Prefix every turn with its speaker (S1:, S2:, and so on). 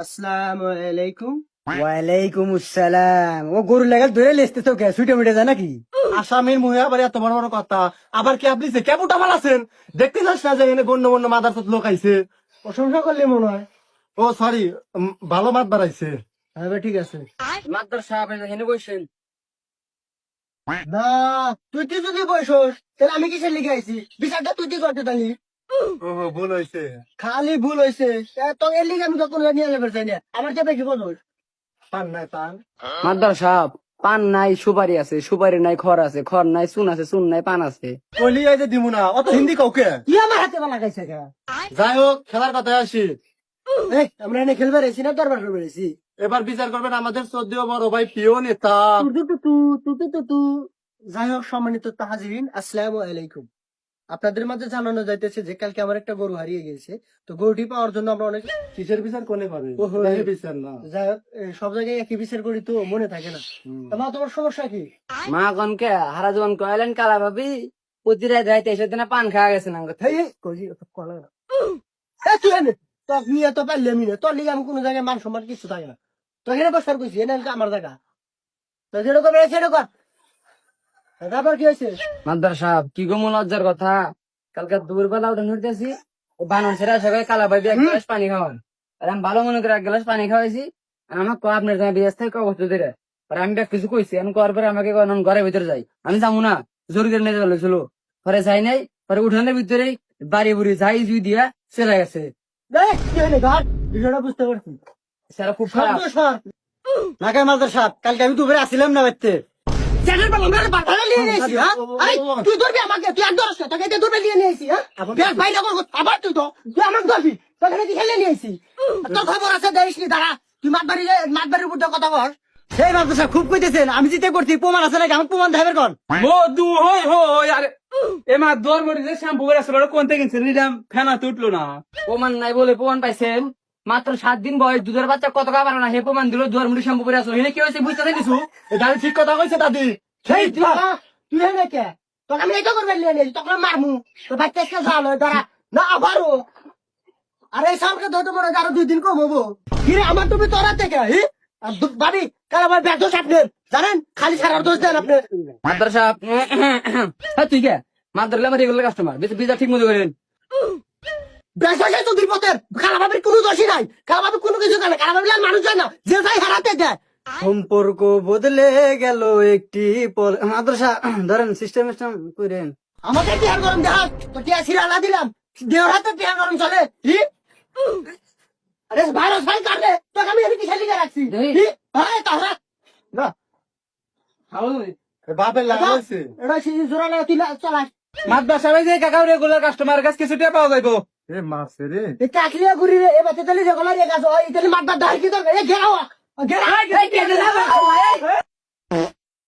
S1: আসসালামু আলাইকুম।
S2: ওয়ালাইকুম আসসালাম। ও গরু লাগাল ধরে লেসতে তো কে ছুটে মুটে যায় নাকি?
S1: আসামির মুহে আবার এত বড় বড় কথা, আবার কি আপনি যে কেবুটা ফালাছেন? দেখতে চাস না যে এখানে গণ্য গণ্য মাদার লোক আইছে?
S2: প্রশংসা করলে মনে হয়।
S1: ও সরি, ভালো মাত বাড়াইছে।
S2: হ্যাঁ ঠিক আছে।
S3: মাদ্রাস সাহেব এখানে বসেন।
S2: না তুই কি যদি বসোস তাহলে আমি কিসের লিখে আইছি? বিচারটা তুই কি করতে তালি?
S1: ও ভুল হয়েছে।
S2: খালি ভুল হয়েছে। তো এর লিখে আমি তখন নিয়ে যাবে চাই না। আমার চেপে কি বলোস?
S1: পান নাই পান।
S3: মাদ্রাস সাহেব পান নাই সুপারি আছে, সুপারি নাই খড় আছে, খড় নাই চুন আছে, চুন নাই পান আছে।
S1: কলি আইতে দিমু না, অত হিন্দি কাউকে।
S2: তুই আমার হাতে বালা গাইছে কে?
S1: যাই হোক, খেলার কথায় আসি।
S2: এই আমরা এনে খেলবে রেছি না দরবার করবে রেছি?
S1: এবার বিচার করবেন আমাদের শ্রদ্ধেয় বড় ভাই প্রিয় নেতা।
S2: তু যাই হোক সম্মানিত তাহাজিরিন, আসসালামু আলাইকুম। আপনাদের মাঝে জানানো যাইতেছে যে কালকে আমার একটা গরু হারিয়ে গেছে। তো গরুটি পাওয়ার জন্য আমরা অনেক
S1: কিসের বিচার কোনে পাবে?
S2: ওহো,
S1: এই বিচার না।
S2: যাই হোক, সব জায়গায় একই বিচার করি তো মনে থাকে না। তা মা তোমার সমস্যা কি?
S3: মা কনকে হারা জীবন কয়লেন কালা ভাবি প্রতি রাত রাইতে এসে দিনে পান খাওয়া গেছে না।
S2: হেই হেই, কইছি ওসব কলা না। তুই এনে তো নিয়ে তো পারলে আমি না তোর লিগে আমি কোনো জায়গায় মান সম্মান কিছু থাকে না। তো এখানে বসার কইছি এনে আমার জায়গা। তো সেটা করবে সেটা কর। তারপর কি হয়েছে?
S3: মাদ্রাস সাহেব কি গো লজ্জার কথা, কালকে দুপুরবেলা উঠে উঠতেছি বানর ছেড়ে সবাই কালা ভাবি এক গ্লাস পানি খাওয়ান, আর আমি ভালো মনে করে এক গ্লাস পানি খাওয়াইছি। আমার কো আপনার বিয়াস থেকে অবস্থা ধরে আর আমি ব্যাগ কিছু কইছি, আমি করার পরে আমাকে ঘরের ভিতরে যাই, আমি যাবো না জোর করে নিয়ে যাওয়া ছিল, পরে যাই নাই, পরে উঠানের ভিতরে বাড়ি বুড়ি যাই জুই দিয়া চলে গেছে।
S2: দেখ কি হয়নি ঘাট বিষয়টা বুঝতে পারছি।
S3: সেটা খুব খারাপ।
S2: নাকাই মাদার সাহেব কালকে আমি দুপুরে আসছিলাম না বাড়িতে। তুই ধরবি আমাকে, তুই এক ধরস তোকে ধরবে নিয়ে নিয়েছি। হ্যাঁ ভাই আবার তুই তো তুই আমাকে ধরবি, তোকে কি খেলে নিয়েছি? তোর খবর আছে দেখিস নি দাঁড়া, তুই মাতবাড়ির উপর কথা বল। সেই মাদার সাহেব খুব কইতেছেন আমি জিতে করছি, প্রমাণ আছে নাকি? আমার প্রমাণ দেখাবেন কোন?
S4: মধু হই হই আর এমা দর মরি যে শ্যাম্পু করে আসলে কোন থেকে কিনছেন নিলাম ফেনা তো উঠলো না।
S3: প্রমাণ নাই বলে প্রমাণ পাইছেন? মাত্র 7 দিন বয়স দুধের বাচ্চা কত খাবার না, হে প্রমাণ দিল দুয়ার মুড়ি শ্যাম্পু করে আসলো, এনে কি হয়েছে বুঝতে কিছু?
S1: দাদি ঠিক কথা কইছে দাদি।
S2: সেই তুই হেনে কে? তোকে আমি এটা করবেন নিয়ে নিয়েছি, তখন মারমু তোর বাচ্চা একটা জাল হয় দাঁড়া না আবারও। আরে এই সালকে ধরতে মনে হয় আরো 2 দিন কম হবো। কিরে আমার তুমি তোরা থেকে আর ভাবি কার আমার ব্যাগ দোষ আপনার জানেন, খালি সারার দোষ দেন আপনি।
S3: মাদ্রাস সাহেব হ্যাঁ তুই কে মাদ্রাস আমার রেগুলার কাস্টমার, বেশি বিজা ঠিক মতো করেন।
S2: ব্যবসা তো দুর্পথের কালাভাবির কোনো দোষই নাই, কালাভাবি কোনো কিছু জানে, কালাভাবি আর মানুষ যায় না, যে যাই হারাতে দেয়। সম্পর্ক বদলে গেল একটি মাদ্রাসা ধরেন সিস্টেম করেন। আমাকে টিয়ার গরম দেখ তো টিয়া সিরালা দিলাম, দেওয়ার হাতে টিয়ার গরম চলে। আরে ভাইরাস ভাই কাটে তোকে আমি এদিকে খেলি রাখছি। ভাই তাহলে
S1: বাপের লাগাইছে।
S2: এটা জোরা লাগা তুই চলাস।
S4: মাদ্রাস সাহেব যে কাকা রেগুলার কাস্টমার কাছে কিছু টাকা পাওয়া যাইবো।
S1: এ মারছে রে।
S2: এই চাকরিয়া ঘুরি রে এবার তেতালি যে গলা রে গাছ হয় ইতালি মারবার দাঁড় কি তো এ ঘেরাও ঘেরা